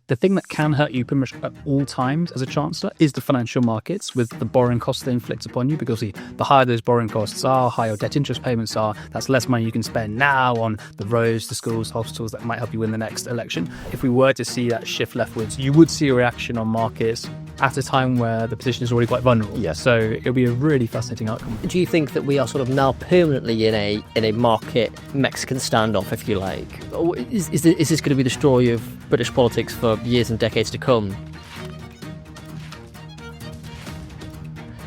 The thing that can hurt you pretty much at all times as a chancellor is the financial markets with the borrowing costs they inflict upon you, because the higher those borrowing costs are, higher debt interest payments are, that's less money you can spend now on the roads, the schools, hospitals that might help you win the next election. If we were to see that shift leftwards, you would see a reaction on markets at a time where the position is already quite vulnerable. Yes. So it'll be a really fascinating outcome. Do you think that we are sort of now permanently in a market Mexican standoff, if you like? Or is this going to be the story of British politics for years and decades to come?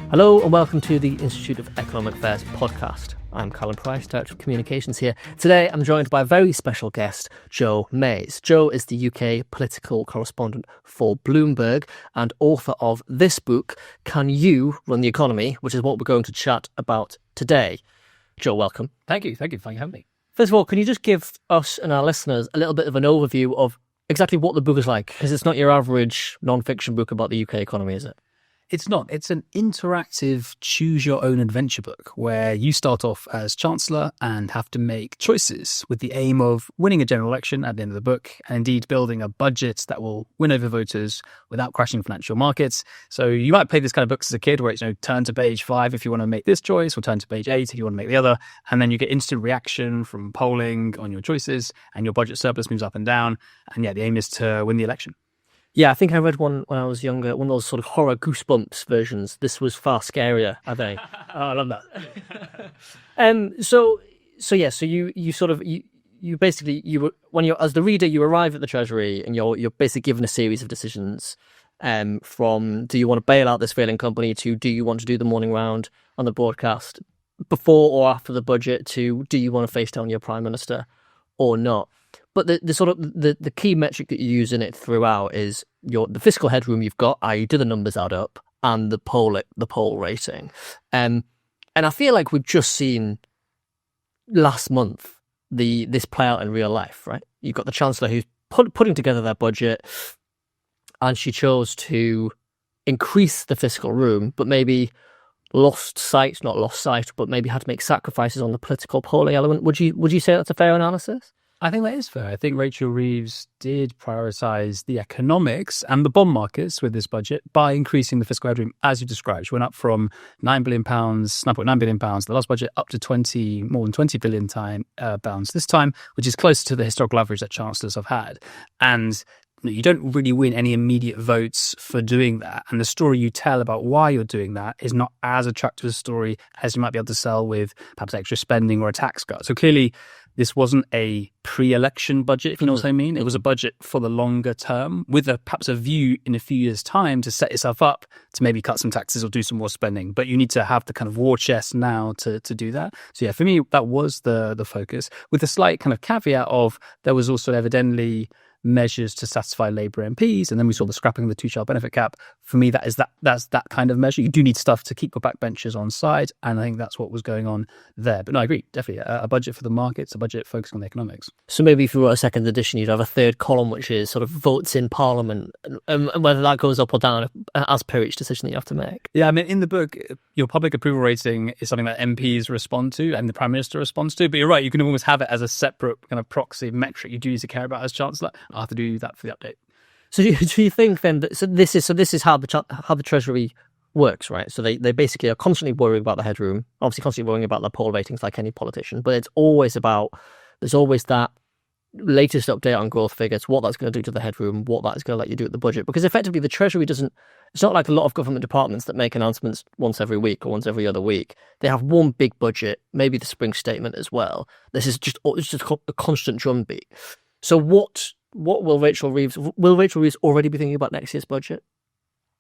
Hello and welcome to the Institute of Economic Affairs podcast. I'm Callum Price, Director of Communications here. Today I'm joined by a very special guest, Joe Mays. Joe is the UK political correspondent for Bloomberg and author of this book, Can You Run the Economy?, which is what we're going to chat about today. Joe, welcome. Thank you for having me. First of all, can you just give us and our listeners a little bit of an overview of exactly what the book is like? Because it's not your average non-fiction book about the UK economy, is it? It's not. It's an interactive choose-your-own-adventure book where you start off as Chancellor and have to make choices with the aim of winning a general election at the end of the book, and indeed building a budget that will win over voters without crashing financial markets. So you might play this kind of books as a kid where it's, turn to page 5 if you want to make this choice, or turn to page 8 if you want to make the other, and then you get instant reaction from polling on your choices, and your budget surplus moves up and down. And yeah, the aim is to win the election. Yeah, I think I read one when I was younger, one of those sort of horror Goosebumps versions. This was far scarier, I think. Oh, I love that. So you basically when you're as the reader, you arrive at the Treasury and you're basically given a series of decisions, from do you want to bail out this failing company to do you want to do the morning round on the broadcast before or after the budget to do you want to face down your prime minister or not. But the key metric that you use in it throughout is the fiscal headroom you've got, i.e. do the numbers add up, and the poll rating. And I feel like we've just seen last month this play out in real life, right? You've got the Chancellor who's putting together their budget, and she chose to increase the fiscal room, but maybe not lost sight, but maybe had to make sacrifices on the political polling element. Would you say that's a fair analysis? I think that is fair. I think Rachel Reeves did prioritise the economics and the bond markets with this budget by increasing the fiscal headroom, as you described. She went up from £9.9 billion the last budget up to more than 20 billion pounds this time, which is closer to the historical average that chancellors have had. And you don't really win any immediate votes for doing that. And the story you tell about why you're doing that is not as attractive a story as you might be able to sell with perhaps extra spending or a tax cut. So clearly, this wasn't a pre-election budget, if you know what I mean. It was a budget for the longer term with perhaps a view in a few years' time to set yourself up to maybe cut some taxes or do some more spending. But you need to have the kind of war chest now to do that. So yeah, for me, that was the focus, with a slight kind of caveat of there was also evidently measures to satisfy Labour MPs, and then we saw the scrapping of the two-child benefit cap. For me, that's that kind of measure. You do need stuff to keep your backbenchers on side, and I think that's what was going on there. But no, I agree, definitely a budget for the markets, a budget focusing on the economics. So maybe if you wrote a second edition, you'd have a third column, which is sort of votes in Parliament, and whether that goes up or down as per each decision that you have to make. Yeah, I mean, in the book, your public approval rating is something that MPs respond to and the Prime Minister responds to. But you're right, you can almost have it as a separate kind of proxy metric you do need to care about as Chancellor. I'll have to do that for the update. So do you think then that this is how the Treasury works, right? So they basically are constantly worrying about the headroom, obviously constantly worrying about their poll ratings like any politician, but there's always that latest update on growth figures, what that's going to do to the headroom, what that's going to let you do at the budget. Because effectively the Treasury it's not like a lot of government departments that make announcements once every week or once every other week. They have one big budget, maybe the spring statement as well. It's just a constant drumbeat. So what will Rachel Reeves already be thinking about next year's budget?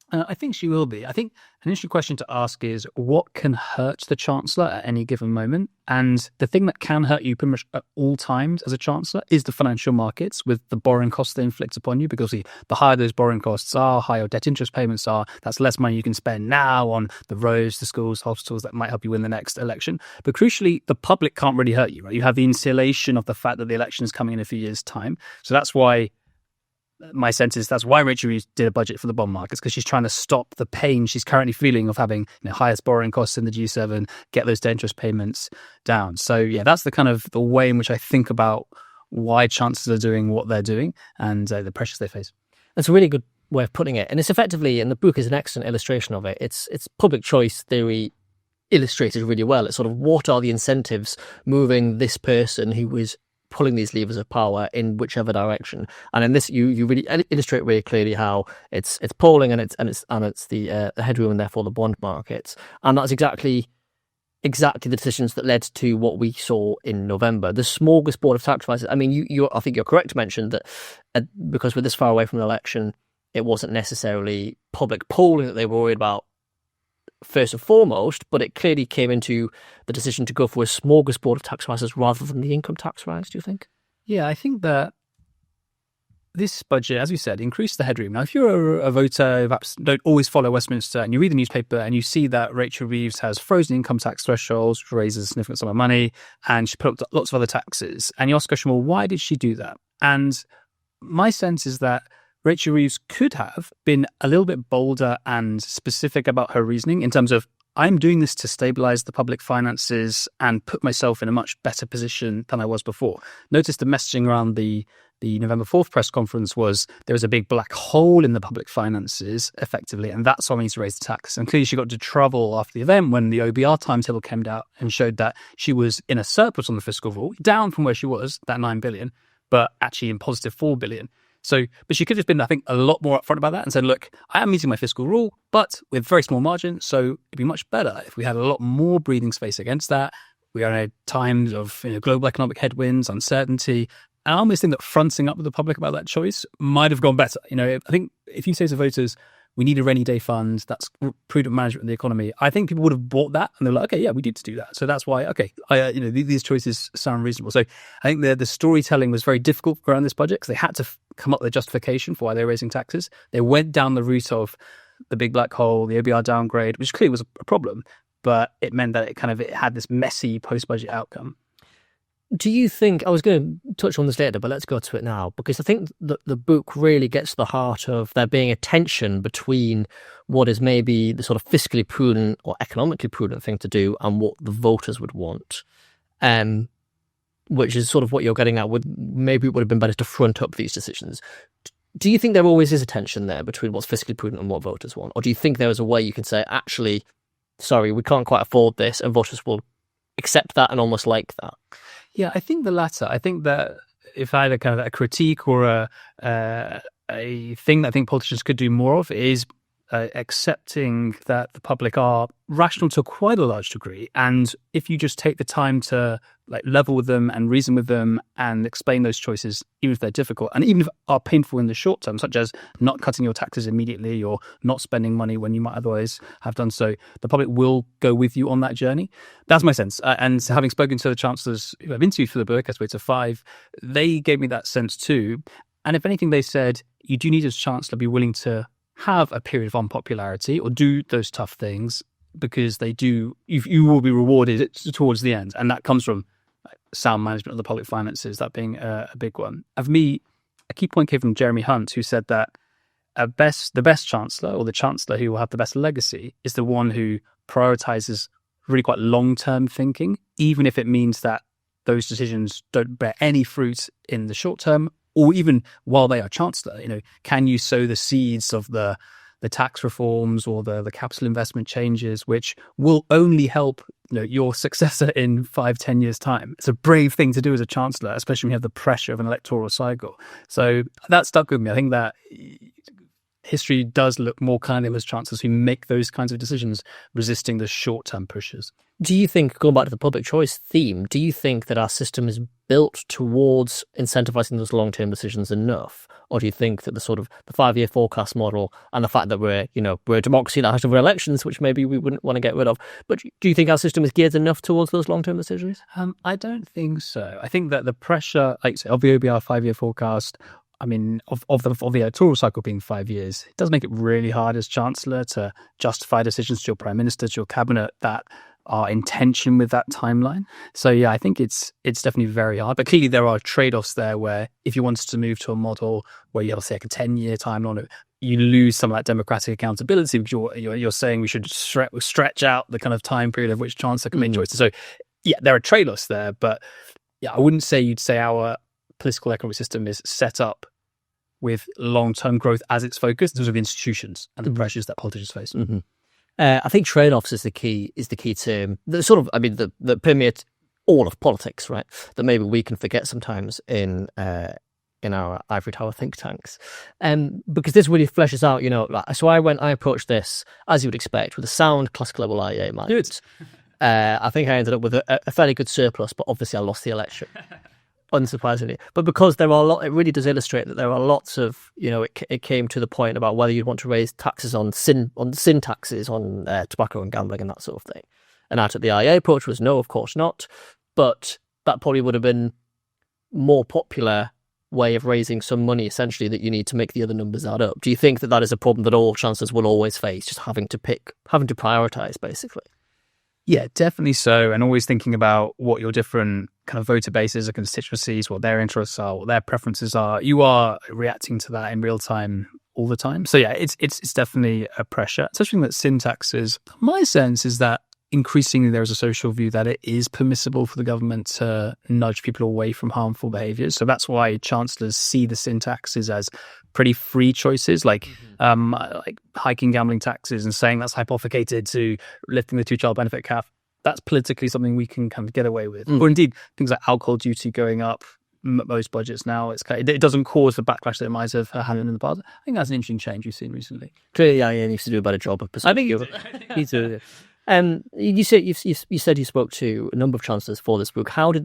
I think she will be. I think an interesting question to ask is what can hurt the Chancellor at any given moment? And the thing that can hurt you pretty much at all times as a Chancellor is the financial markets with the borrowing costs they inflict upon you, because the higher those borrowing costs are, higher debt interest payments are, that's less money you can spend now on the roads, the schools, hospitals that might help you win the next election. But crucially, the public can't really hurt you, right? You have the insulation of the fact that the election is coming in a few years' time. So that's why my sense is that's why Rachel Reeves did a budget for the bond markets, because she's trying to stop the pain she's currently feeling of having highest borrowing costs in the G7, get those debt interest payments down. So yeah, that's the kind of the way in which I think about why chancellors are doing what they're doing and the pressures they face. That's a really good way of putting it. And it's effectively, and the book is an excellent illustration of it. It's public choice theory illustrated really well. It's sort of what are the incentives moving this person who is pulling these levers of power in whichever direction. And in this, you really illustrate really clearly how it's polling and it's the headroom and therefore the bond markets. And that's exactly the decisions that led to what we saw in November. The smorgasbord of tax rises. I mean, I think you're correct to mention that because we're this far away from the election, it wasn't necessarily public polling that they were worried about first and foremost, but it clearly came into the decision to go for a smorgasbord of tax rises rather than the income tax rise, do you think? Yeah, I think that this budget, as we said, increased the headroom. Now, if you're a voter who perhaps don't always follow Westminster and you read the newspaper and you see that Rachel Reeves has frozen income tax thresholds, which raises a significant sum of money, and she put up lots of other taxes, and you ask the question, well, why did she do that? And my sense is that Rachel Reeves could have been a little bit bolder and specific about her reasoning in terms of, I'm doing this to stabilize the public finances and put myself in a much better position than I was before. Notice the messaging around the November 4th press conference was there was a big black hole in the public finances, effectively, and that's why we need to raise the tax. And clearly she got into trouble after the event when the OBR timetable came out and showed that she was in a surplus on the fiscal rule, down from where she was, that 9 billion, but actually in positive 4 billion. So, but she could have been, I think, a lot more upfront about that and said, look, I am meeting my fiscal rule, but with very small margin. So it'd be much better if we had a lot more breathing space against that. We are in a time of global economic headwinds, uncertainty. And I almost think that fronting up with the public about that choice might have gone better. I think if you say to voters, we need a rainy day fund, that's prudent management of the economy, I think people would have bought that and they're like, okay, yeah, we need to do that. So that's why, these choices sound reasonable. So I think the storytelling was very difficult around this budget because they had to come up with a justification for why they were raising taxes. They went down the route of the big black hole, the OBR downgrade, which clearly was a problem, but it meant that it had this messy post-budget outcome. Do you think, I was going to touch on this later, but let's go to it now, because I think that the book really gets to the heart of there being a tension between what is maybe the sort of fiscally prudent or economically prudent thing to do and what the voters would want, which is sort of what you're getting at. Maybe it would have been better to front up these decisions. Do you think there always is a tension there between what's fiscally prudent and what voters want? Or do you think there is a way you can say, actually, sorry, we can't quite afford this, and voters will accept that and almost like that? Yeah, I think the latter. I think that if I had a kind of a critique or a thing that I think politicians could do more of is accepting that the public are rational to quite a large degree. And if you just take the time to level with them and reason with them and explain those choices, even if they're difficult and even if are painful in the short term, such as not cutting your taxes immediately or not spending money when you might otherwise have done so, the public will go with you on that journey. That's my sense. And having spoken to the chancellors who I've interviewed for the book, I spoke to 5, they gave me that sense too. And if anything, they said, you do need as chancellor be willing to have a period of unpopularity or do those tough things because you will be rewarded towards the end. And that comes from sound management of the public finances, that being a big one. For me, a key point came from Jeremy Hunt, who said that the best chancellor or the chancellor who will have the best legacy is the one who prioritizes really quite long-term thinking, even if it means that those decisions don't bear any fruit in the short term, or even while they are chancellor. Can you sow the seeds of the tax reforms or the capital investment changes, which will only help your successor in 5-10 years' time? It's a brave thing to do as a chancellor, especially when you have the pressure of an electoral cycle. So that stuck with me. I think that history does look more kindly as chancellors who make those kinds of decisions, resisting the short-term pushes. Do you think, going back to the public choice theme, do you think that our system is built towards incentivizing those long-term decisions enough? Or do you think that the 5-year forecast model and the fact that we're a democracy that has to run elections, which maybe we wouldn't want to get rid of, but do you think our system is geared enough towards those long-term decisions? I don't think so. I think that the pressure, like you say, of the OBR 5-year forecast, of the electoral cycle being 5 years, it does make it really hard as chancellor to justify decisions to your prime minister, to your cabinet that are in tension with that timeline. So yeah, I think it's definitely very hard. But clearly there are trade-offs there where if you wanted to move to a model where you have, say, a 10-year timeline on it, you lose some of that democratic accountability because you're saying we should stretch out the kind of time period of which chancellor can make choices. So yeah, there are trade-offs there. But yeah, I wouldn't say you'd say our political economic system is set up with long-term growth as its focus, those are the institutions and the pressures that politicians face. Mm-hmm. I think trade-offs is the key term. The sort of, that permeate all of politics, right? That maybe we can forget sometimes in our ivory tower think tanks, because this really fleshes out, So I approached this, as you would expect, with a sound classical level IEA mind. I think I ended up with a fairly good surplus, but obviously I lost the election, unsurprisingly. But because it really does illustrate that there are lots of, it came to the point about whether you'd want to raise taxes on sin taxes on tobacco and gambling and that sort of thing. And out at the IEA approach was no, of course not. But that probably would have been more popular way of raising some money, essentially, that you need to make the other numbers add up. Do you think that is a problem that all chancellors will always face, just having to prioritise, basically? Yeah, definitely so. And always thinking about what your different kind of voter bases or constituencies, what their interests are, what their preferences are. You are reacting to that in real time all the time. So yeah, it's definitely a pressure. Especially that sin taxes. My sense is that increasingly there is a social view that it is permissible for the government to nudge people away from harmful behaviours. So that's why chancellors see the sin taxes as pretty free choices, like hiking gambling taxes and saying that's hypothecated to lifting the 2-child benefit cap. That's politically something we can kind of get away with. Or indeed, things like alcohol duty going up, most budgets now, it doesn't cause the backlash that it might have had in the past. I think that's an interesting change we've seen recently. Clearly, IEA needs to do a better job of persuading. I think you said you spoke to a number of chancellors for this book. What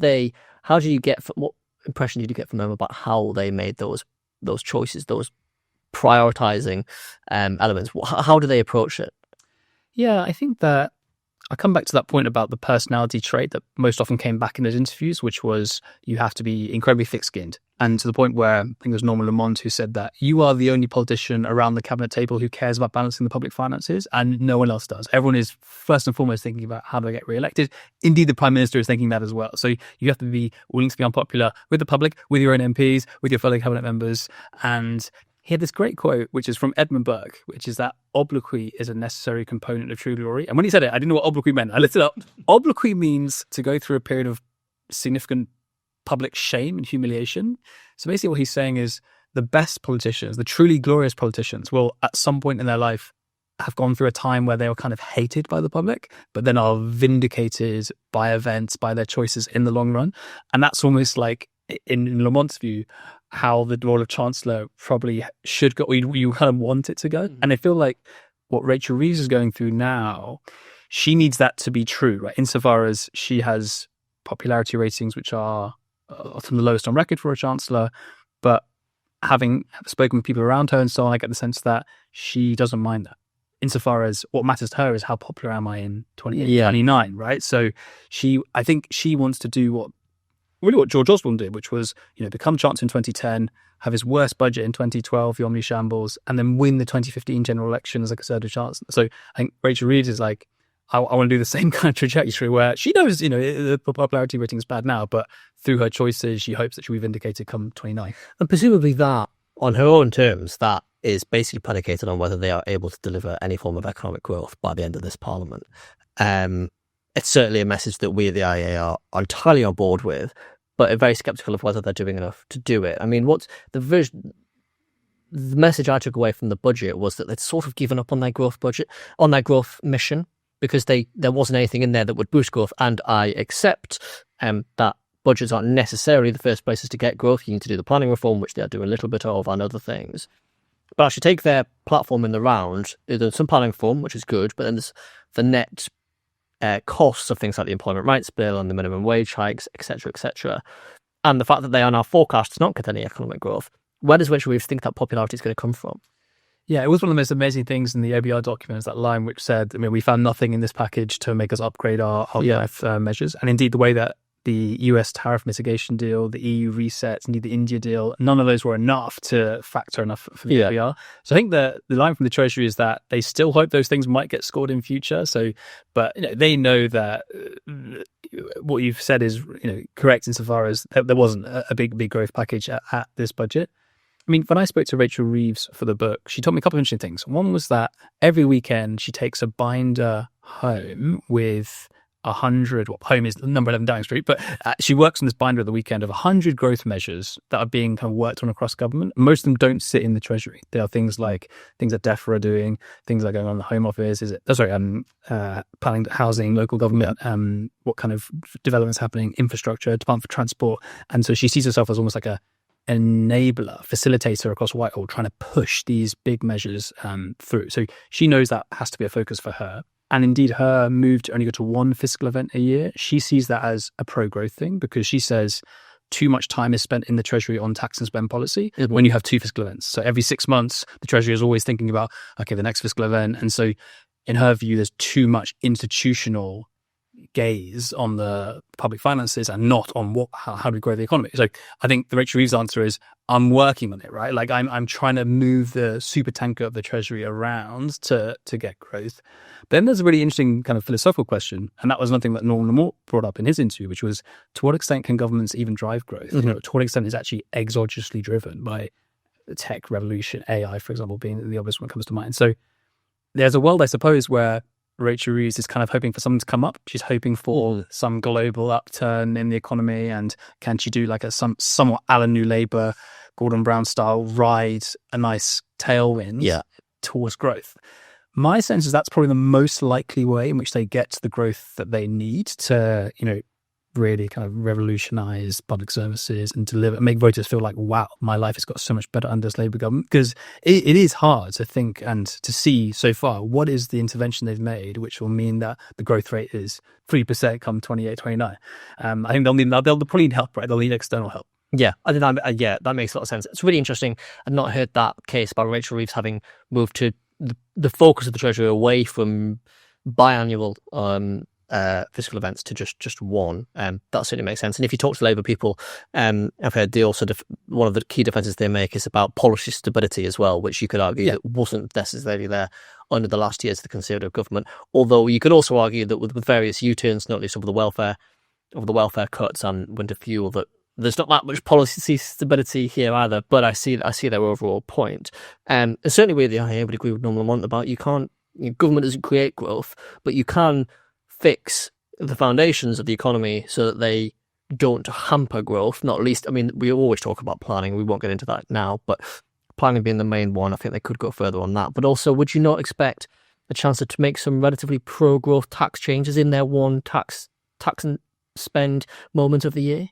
impression did you get from them about how they made those choices, those prioritizing elements? How do they approach it? Yeah, I think that I come back to that point about the personality trait that most often came back in those interviews, which was you have to be incredibly thick-skinned. And to the point where I think it was Norman Lamont who said that you are the only politician around the cabinet table who cares about balancing the public finances, and no one else does. Everyone is first and foremost thinking about how do I get re-elected. Indeed, the Prime Minister is thinking that as well. So you have to be willing to be unpopular with the public, with your own MPs, with your fellow cabinet members. And he had this great quote, which is from Edmund Burke, which is that obloquy is a necessary component of true glory. And when he said it, I didn't know what obloquy meant. I looked it up. Obloquy means to go through a period of significant public shame and humiliation. So basically what he's saying is the best politicians, the truly glorious politicians, will at some point in their life have gone through a time where they were kind of hated by the public, but then are vindicated by events, by their choices in the long run. And that's almost like, in Lamont's view, how the role of Chancellor probably should go, you kind of want it to go. And I feel like what Rachel Reeves is going through now, she needs that to be true, right? Insofar as she has popularity ratings which are often the lowest on record for a Chancellor, but having spoken with people around her and so on, I get the sense that she doesn't mind that. Insofar as what matters to her is how popular am I in 28, 29, right? So I think she wants to do what George Osborne did, which was, become Chancellor in 2010, have his worst budget in 2012, the Omni Shambles, and then win the 2015 general election as a Conservative Chancellor. So I think Rachel Reeves is like, I want to do the same kind of trajectory where she knows, the popularity rating is bad now, but through her choices, she hopes that she'll be vindicated come 29. And presumably that, on her own terms, that is basically predicated on whether they are able to deliver any form of economic growth by the end of this Parliament. It's certainly a message that we at the IEA are entirely on board with, but are very sceptical of whether they're doing enough to do it. I mean, what's the vision? The message I took away from the budget was that they'd sort of given up on their growth budget, on their growth mission, because there wasn't anything in there that would boost growth. And I accept that budgets aren't necessarily the first places to get growth. You need to do the planning reform, which they are doing a little bit of, and other things. But I should take their platform in the round. There's some planning reform, which is good, but then there's the net costs of things like the Employment Rights Bill and the minimum wage hikes, etc., etc. And the fact that they are now forecast to not get any economic growth. Where does Rachel Reeves think that popularity is going to come from? Yeah, it was one of the most amazing things in the OBR documents, that line which said, we found nothing in this package to make us upgrade our life measures. And indeed, the way that the US tariff mitigation deal, the EU reset, indeed the India deal, none of those were enough to factor enough for the OBR. So I think the line from the Treasury is that they still hope those things might get scored in future. So, but they know that what you've said is correct insofar as there wasn't a big growth package at this budget. When I spoke to Rachel Reeves for the book, she told me a couple of interesting things. One was that every weekend she takes a binder home with 100, well, home is number 11 Downing Street, but she works on this binder at the weekend of 100 growth measures that are being kind of worked on across government. Most of them don't sit in the Treasury. There are things like things that DEFRA are doing, things that are going on in the Home Office, planning, housing, local government, what kind of developments happening, infrastructure, Department for Transport. And so she sees herself as almost like a enabler, facilitator across Whitehall, trying to push these big measures through. So she knows that has to be a focus for her. And indeed, her move to only go to one fiscal event a year, she sees that as a pro-growth thing, because she says too much time is spent in the Treasury on tax and spend policy when you have two fiscal events. So every 6 months, the Treasury is always thinking about, okay, the next fiscal event. And so in her view, there's too much institutional gaze on the public finances and not on how do we grow the economy. So I think the Rachel Reeves answer is, I'm working on it, right? Like I'm trying to move the super tanker of the Treasury around to get growth. Then there's a really interesting kind of philosophical question, and that was something that Norman Lamort brought up in his interview, which was, to what extent can governments even drive growth? Mm-hmm. To what extent is actually exogenously driven by the tech revolution, AI, for example, being the obvious one that comes to mind. So there's a world, I suppose, where Rachel Reeves is kind of hoping for something to come up. She's hoping for some global upturn in the economy, and can she do like a somewhat a la New Labour, Gordon Brown style ride a nice tailwind towards growth. My sense is that's probably the most likely way in which they get to the growth that they need to, really kind of revolutionize public services and make voters feel like, wow, my life has got so much better under this Labour government. Because it is hard to think and to see so far what is the intervention they've made, which will mean that the growth rate is 3% come 28, 29. I think they'll probably need help, right? They'll need external help. Yeah, I think that makes a lot of sense. It's really interesting. I've not heard that case about Rachel Reeves having moved to the focus of the Treasury away from biannual fiscal events to just one. That certainly makes sense. And if you talk to Labour people, I've heard they also one of the key defences they make is about policy stability as well, which you could argue that wasn't necessarily there under the last years of the Conservative government. Although you could also argue that with various U-turns, not least over the welfare cuts and winter fuel, that there's not that much policy stability here either. But I see their overall point. And certainly with the IEA would agree with Norman Lamont about government doesn't create growth, but you can fix the foundations of the economy so that they don't hamper growth, not least. I mean, we always talk about planning. We won't get into that now, but planning being the main one, I think they could go further on that. But also, would you not expect the Chancellor to make some relatively pro-growth tax changes in their one tax and spend moment of the year?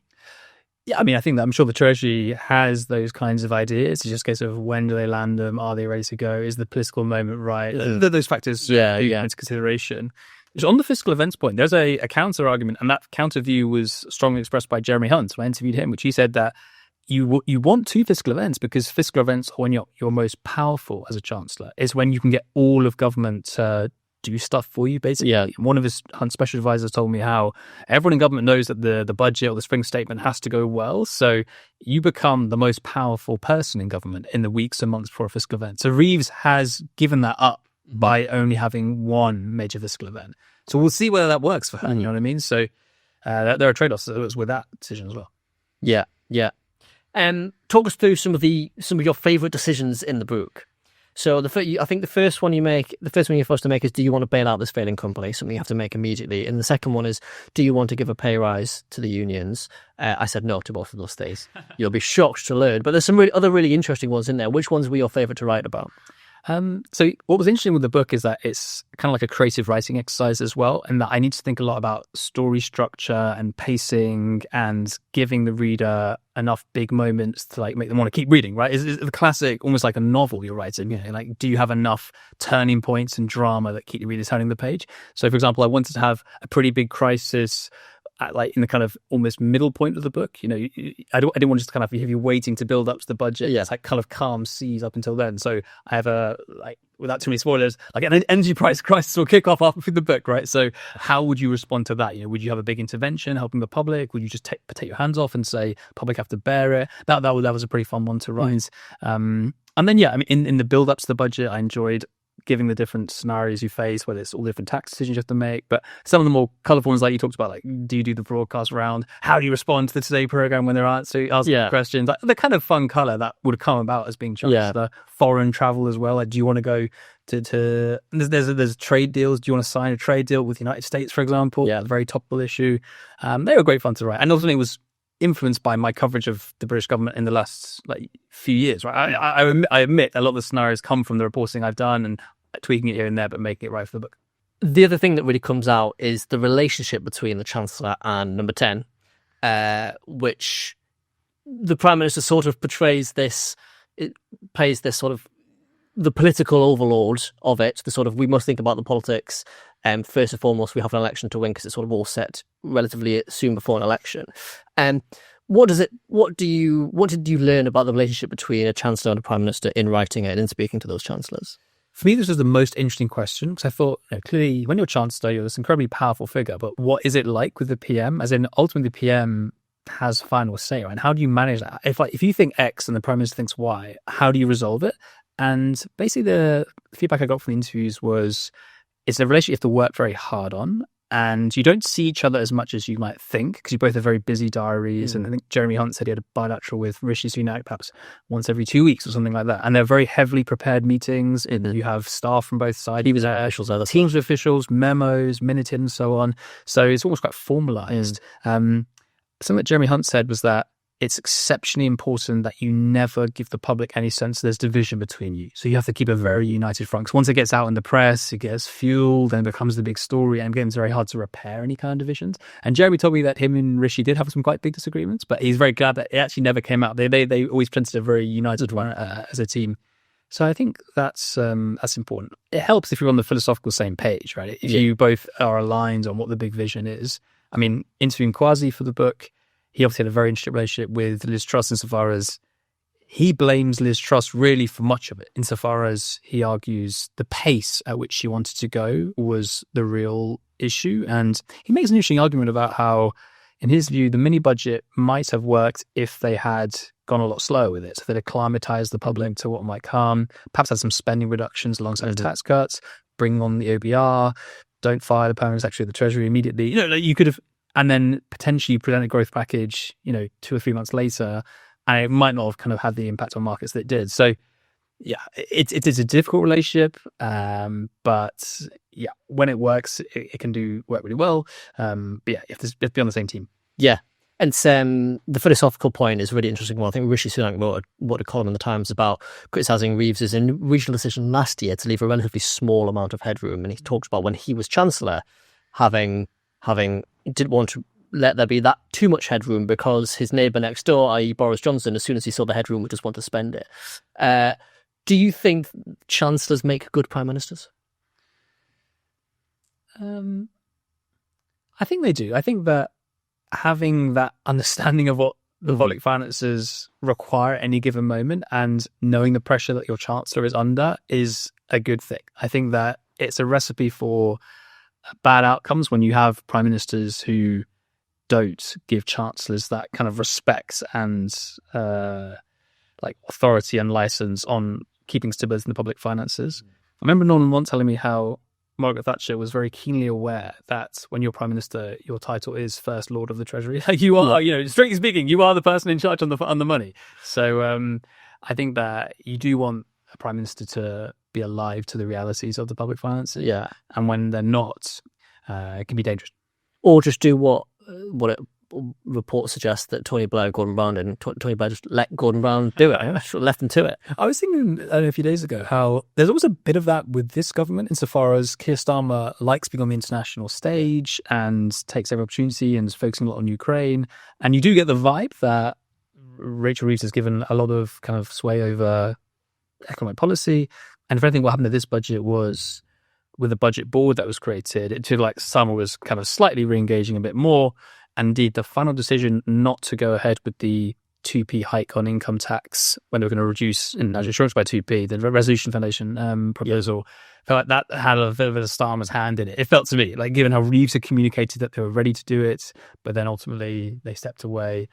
Yeah, I mean, I think that I'm sure the Treasury has those kinds of ideas. It's just a case of when do they land them? Are they ready to go? Is the political moment right? Those factors into consideration. So on the fiscal events point, there's a counter argument, and that counter view was strongly expressed by Jeremy Hunt when I interviewed him, which he said that you want two fiscal events because fiscal events, when you're most powerful as a Chancellor, is when you can get all of government to do stuff for you, basically. Yeah. One of his Hunt special advisors told me how everyone in government knows that the budget or the spring statement has to go well. So you become the most powerful person in government in the weeks and months before a fiscal event. So Reeves has given that up by only having one major fiscal event. So we'll see whether that works for her, you know what I mean? So there are trade-offs with that decision as well. Yeah. Talk us through some of your favourite decisions in the book. So I think the first one you're supposed to make is, do you want to bail out this failing company? Something you have to make immediately. And the second one is, do you want to give a pay rise to the unions? I said no to both of those things. You'll be shocked to learn. But there's some other really interesting ones in there. Which ones were your favourite to write about? So what was interesting with the book is that it's kind of like a creative writing exercise as well, and that I need to think a lot about story structure and pacing and giving the reader enough big moments to like make them want to keep reading, right? Is the classic, almost like a novel you're writing. Like, do you have enough turning points and drama that keep the reader turning the page? So, for example, I wanted to have a pretty big crisis like in the kind of almost middle point of the book. I didn't want to just kind of have you waiting to build up to the budget. Yeah. It's like kind of calm seas up until then. So I have without too many spoilers, like an energy price crisis will kick off after the book, right? So how would you respond to that? Would you have a big intervention helping the public? Would you just take your hands off and say public have to bear it? That was a pretty fun one to write. And then, in the build up to the budget, I enjoyed giving the different scenarios you face, whether it's all the different tax decisions you have to make. But some of the more colourful ones, like you talked about, like, do you do the broadcast round? How do you respond to the Today programme when they're asking questions? Like, the kind of fun colour that would come about as being Chancellor. Foreign travel as well. Like, do you want to go to there's trade deals? Do you want to sign a trade deal with the United States, for example? Yeah. A very topical issue. They were great fun to write. And ultimately it was influenced by my coverage of the British government in the last few years. Right, I admit a lot of the scenarios come from the reporting I've done and tweaking it here and there, but making it right for the book. The other thing that really comes out is the relationship between the Chancellor and Number 10, which the Prime Minister sort of portrays this. It plays this sort of the political overlord of it. The sort of, we must think about the politics. First and foremost, we have an election to win because it's sort of all set relatively soon before an election. What did you learn about the relationship between a Chancellor and a Prime Minister in writing it and in speaking to those Chancellors? For me, this was the most interesting question because I thought, clearly, when you're Chancellor, you're this incredibly powerful figure. But what is it like with the PM? As in, ultimately, the PM has final say, right? And how do you manage that? If you think X and the Prime Minister thinks Y, how do you resolve it? And basically, the feedback I got from the interviews was it's a relationship you have to work very hard on. And you don't see each other as much as you might think because you both have very busy diaries. And I think Jeremy Hunt said he had a bilateral with Rishi Sunak perhaps once every 2 weeks or something like that. And they're very heavily prepared meetings. You have staff from both sides. He was officials, teams of officials, memos, minuted and so on. So it's almost quite formalised. Something that Jeremy Hunt said was that it's exceptionally important that you never give the public any sense there's division between you. So you have to keep a very united front. Because once it gets out in the press, it gets fueled and becomes the big story. And again, it's very hard to repair any kind of divisions. And Jeremy told me that him and Rishi did have some quite big disagreements, but he's very glad that it actually never came out. They always presented a very united one as a team. So I think that's important. It helps if you're on the philosophical same page, right? If you both are aligned on what the big vision is. I mean, interviewing Kwasi for the book, he obviously had a very interesting relationship with Liz Truss insofar as he blames Liz Truss really for much of it, insofar as he argues the pace at which she wanted to go was the real issue. And he makes an interesting argument about how, in his view, the mini budget might have worked if they had gone a lot slower with it. So they'd acclimatized the public to what might come, perhaps had some spending reductions alongside tax cuts, bring on the OBR, don't fire the permanent secretary of the Treasury immediately. You could have, and then potentially present a growth package, 2 or 3 months later, and it might not have kind of had the impact on markets that it did. So, yeah, it is a difficult relationship, but yeah, when it works, it can work really well. But yeah, you have to be on the same team. Yeah, and the philosophical point is a really interesting one. I think Rishi Sunak wrote a column in the Times about criticising Reeves's regional decision last year to leave a relatively small amount of headroom, and he talked about when he was Chancellor having didn't want to let there be that too much headroom because his neighbour next door, i.e. Boris Johnson, as soon as he saw the headroom, would just want to spend it. Do you think Chancellors make good Prime Ministers? I think they do. I think that having that understanding of what the public finances require at any given moment and knowing the pressure that your Chancellor is under is a good thing. I think that it's a recipe for bad outcomes when you have prime ministers who don't give chancellors that kind of respect and authority and license on keeping stability in the public finances. I remember Norman once telling me how Margaret Thatcher was very keenly aware that when you're prime minister, your title is First Lord of the Treasury. You are, strictly speaking, you are the person in charge on the money. So I think that you do want a prime minister to be alive to the realities of the public finances. Yeah. And when they're not, it can be dangerous. Or just do what reports suggest that Tony Blair, Gordon Brown, and Tony Blair just let Gordon Brown do it. Left them to it. I was thinking a few days ago how there's always a bit of that with this government insofar as Keir Starmer likes being on the international stage and takes every opportunity and is focusing a lot on Ukraine. And you do get the vibe that Rachel Reeves has given a lot of kind of sway over economic policy. And if anything, what happened to this budget was with the budget board that was created, it felt like Starmer was kind of slightly re-engaging a bit more. And indeed, the final decision not to go ahead with the 2p hike on income tax when they were going to reduce national insurance by 2p, the Resolution Foundation proposal, felt like that had a bit of a Starmer's hand in it. It felt to me, like given how Reeves had communicated that they were ready to do it, but then ultimately they stepped away.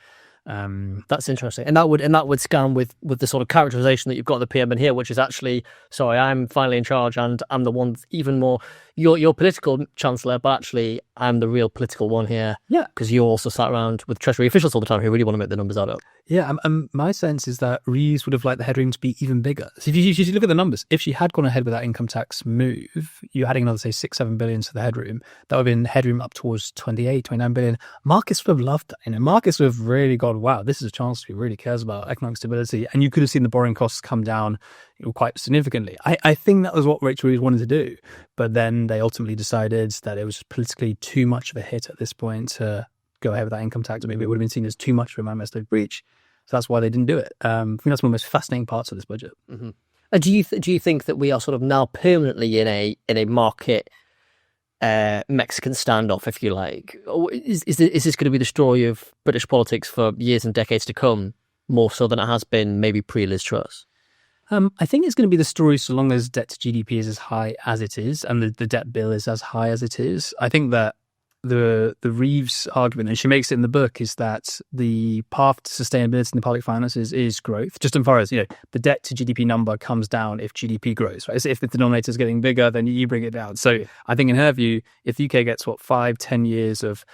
That's interesting, and that would scan with the sort of characterization that you've got the PM in here, which is actually, sorry, I'm finally in charge, and I'm the one even more. You're political chancellor, but actually I'm the real political one here. Yeah, because you also sat around with Treasury officials all the time who really want to make the numbers add up. Yeah, my sense is that Reeves would have liked the headroom to be even bigger. So if you look at the numbers, if she had gone ahead with that income tax move, you're adding another, say, 6-7 billion to the headroom. That would have been headroom up towards 28-29 billion. Markets would have loved that. Markets would have really gone, wow, this is a chance who really cares about economic stability. And you could have seen the borrowing costs come down quite significantly. I think that was what Rachel Reeves wanted to do. But then they ultimately decided that it was politically too much of a hit at this point to go ahead with that income tax. Maybe it would have been seen as too much of a manifesto breach. So that's why they didn't do it. I think that's one of the most fascinating parts of this budget. Mm-hmm. And do you think that we are sort of now permanently in a market Mexican standoff, if you like? Or is this going to be the story of British politics for years and decades to come, more so than it has been maybe pre-Liz Truss? I think it's going to be the story so long as debt to GDP is as high as it is and the debt bill is as high as it is. I think that the Reeves argument, and she makes it in the book, is that the path to sustainability in the public finances is growth. Just as far as, the debt to GDP number comes down if GDP grows, right? So if the denominator is getting bigger, then you bring it down. So I think in her view, if the UK gets 5-10 years of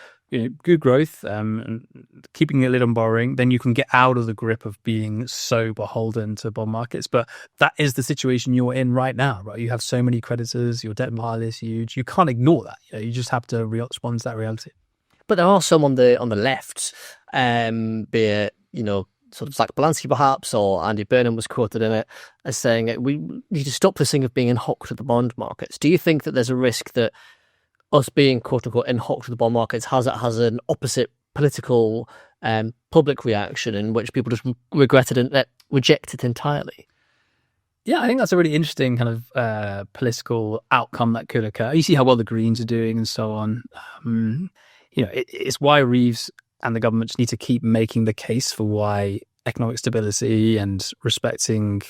good growth, and keeping a lid on borrowing, then you can get out of the grip of being so beholden to bond markets. But that is the situation you're in right now, right? You have so many creditors, your debt pile is huge. You can't ignore that. You just have to respond to that reality. But there are some on the left, be it, sort of Zach Belansky perhaps, or Andy Burnham was quoted in it as saying that we need to stop this thing of being in hock to the bond markets. Do you think that there's a risk that us being quote unquote in hock to the bond markets has an opposite political public reaction in which people just regret it and reject it entirely? Yeah, I think that's a really interesting kind of political outcome that could occur. You see how well the Greens are doing and so on. It's why Reeves and the government just need to keep making the case for why economic stability and respecting,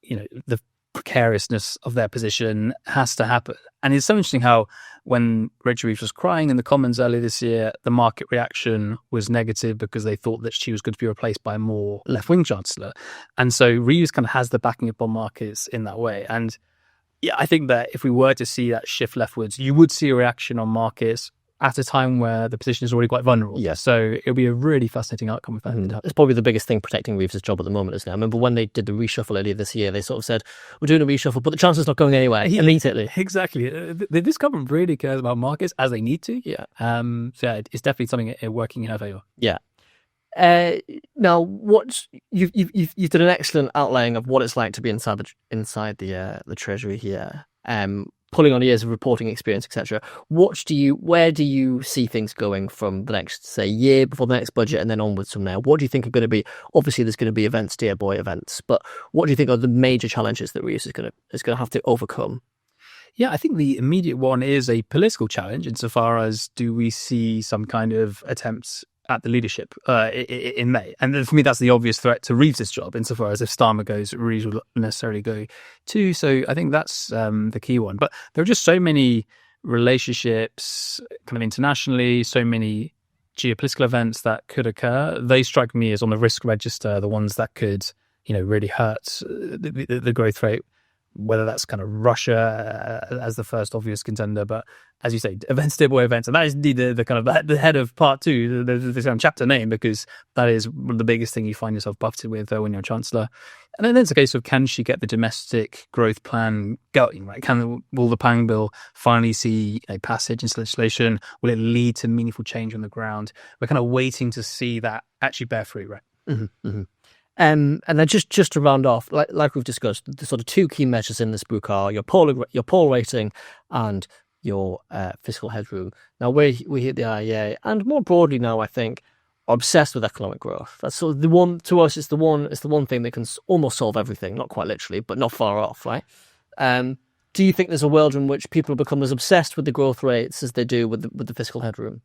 the precariousness of their position has to happen. And it's so interesting how when Rachel Reeves was crying in the Commons earlier this year, the market reaction was negative because they thought that she was going to be replaced by a more left-wing chancellor. And so Reeves kind of has the backing of bond markets in that way. And yeah, I think that if we were to see that shift leftwards, you would see a reaction on markets at a time where the position is already quite vulnerable. Yeah. So it'll be a really fascinating outcome if that ended up. It's probably the biggest thing protecting Reeves' job at the moment, isn't it? I remember when they did the reshuffle earlier this year, they sort of said, we're doing a reshuffle, but the chancellor's not going anywhere immediately. Exactly. This government really cares about markets as they need to. Yeah. It's definitely something working in her favour. Yeah. Now, what you've done an excellent outlaying of what it's like to be inside the Treasury here. Pulling on years of reporting experience, etc. Where do you see things going from the next, say, year before the next budget and then onwards from there? What do you think are going to be? Obviously, there's going to be events, dear boy events, but what do you think are the major challenges that Reeves is going to have to overcome? Yeah, I think the immediate one is a political challenge insofar as do we see some kind of attempts at the leadership in May. And for me, that's the obvious threat to Reeves' job insofar as if Starmer goes, Reeves will necessarily go too. So I think that's the key one. But there are just so many relationships kind of internationally, so many geopolitical events that could occur. They strike me as on the risk register, the ones that could, really hurt the growth rate, whether that's kind of Russia as the first obvious contender. But as you say, events, dear boy events. And that is indeed the kind of the head of part 2, the chapter name, because that is the biggest thing you find yourself buffeted with when you're chancellor. And then it's a case of, can she get the domestic growth plan going, right? Will the Pang bill finally see a passage into legislation? Will it lead to meaningful change on the ground? We're kind of waiting to see that actually bear fruit, right? Mm-hmm, mm-hmm. And then just to round off, like we've discussed, the sort of 2 key measures in this book are your poll rating and your fiscal headroom. Now we hit the IEA, and more broadly now, I think, are obsessed with economic growth. That's sort of the one to us. It's the one thing that can almost solve everything, not quite literally, but not far off, right? Do you think there's a world in which people become as obsessed with the growth rates as they do with the fiscal headroom?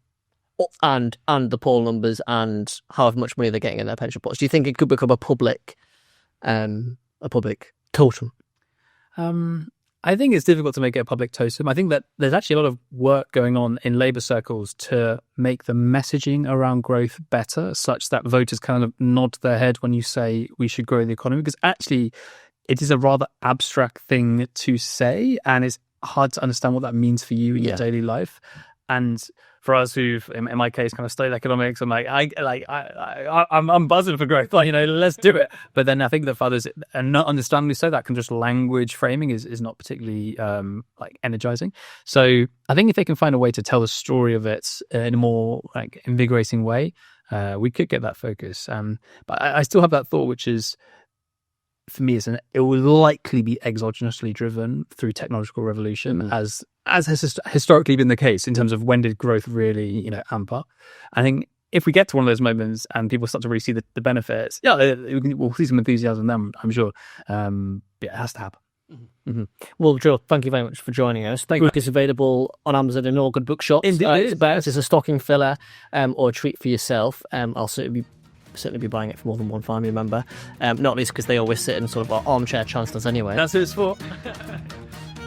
And the poll numbers and however much money they're getting in their pension pots? Do you think it could become a public totem? I think it's difficult to make it a public totem. I think that there's actually a lot of work going on in Labour circles to make the messaging around growth better, such that voters kind of nod their head when you say we should grow the economy, because actually it is a rather abstract thing to say, and it's hard to understand what that means for you in your daily life. And for us who've, in my case, kind of studied economics, I'm like, I'm buzzing for growth. Like, let's do it. But then I think that for others, and not understandably so, that kind of just language framing is not particularly energizing. So I think if they can find a way to tell the story of it in a more invigorating way, we could get that focus. But I still have that thought, which is, for me, it will likely be exogenously driven through technological revolution, as has historically been the case in terms of when did growth really, amp up. I think if we get to one of those moments and people start to really see the benefits, we'll see some enthusiasm then, I'm sure. It has to happen. Mm-hmm. Well, Joe, thank you very much for joining us. The book is available on Amazon and all good bookshops. Indeed, it's a stocking filler or a treat for yourself. I'll certainly be buying it for more than one family member, not least because they always sit in sort of armchair chancellors anyway. That's who it's for.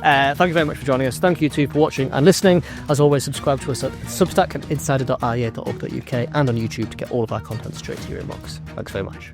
Thank you very much for joining us. Thank you too for watching and listening. As always, subscribe to us at Substack and insider.iea.org.uk and on YouTube to get all of our content straight to your inbox. Thanks very much.